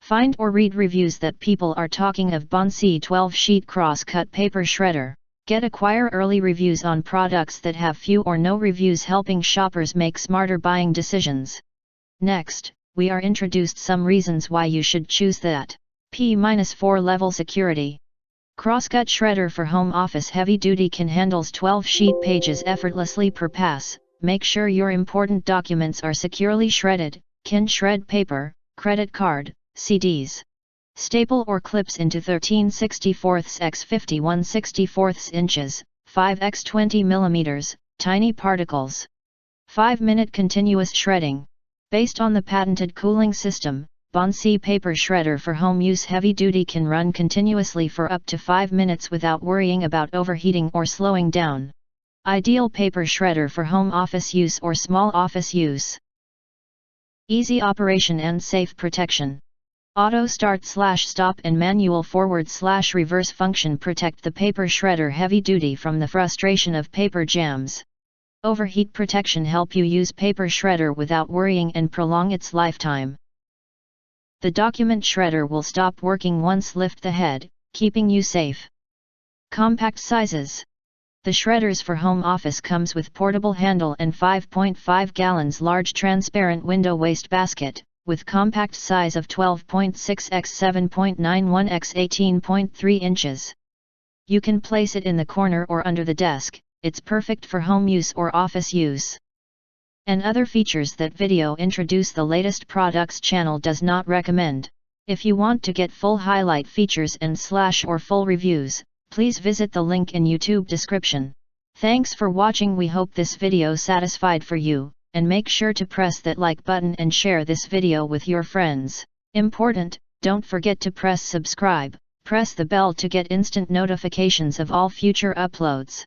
Find or read reviews that people are talking of Bonsaii 12-sheet cross-cut paper shredder. Acquire early reviews on products that have few or no reviews, helping shoppers make smarter buying decisions. Next, we are introduced some reasons why you should choose that. P-4 level security. Crosscut shredder for home office heavy duty can handles 12 sheet pages effortlessly per pass. Make sure your important documents are securely shredded. Can shred paper, credit card, CDs. Staple or clips into 13/64 x 51/64 inches, 5 x 20 mm, tiny particles. 5-minute continuous shredding. Based on the patented cooling system, Bonsaii paper shredder for home use heavy duty can run continuously for up to 5 minutes without worrying about overheating or slowing down. Ideal paper shredder for home office use or small office use. Easy operation and safe protection. Auto start/stop and manual forward/reverse function protect the paper shredder heavy duty from the frustration of paper jams. Overheat protection help you use paper shredder without worrying and prolong its lifetime. The document shredder will stop working once lift the head, keeping you safe. Compact sizes. The shredders for home office comes with portable handle and 5.5 gallons large transparent window waste basket, with compact size of 12.6 x 7.91 x 18.3 inches. You can place it in the corner or under the desk. It's perfect for home use or office use. And other features that video introduce the latest products channel does not recommend. If you want to get full highlight features and /or full reviews, please visit the link in YouTube description. Thanks for watching. We hope this video satisfied for you, and make sure to press that like button and share this video with your friends. Important, don't forget to press subscribe, press the bell to get instant notifications of all future uploads.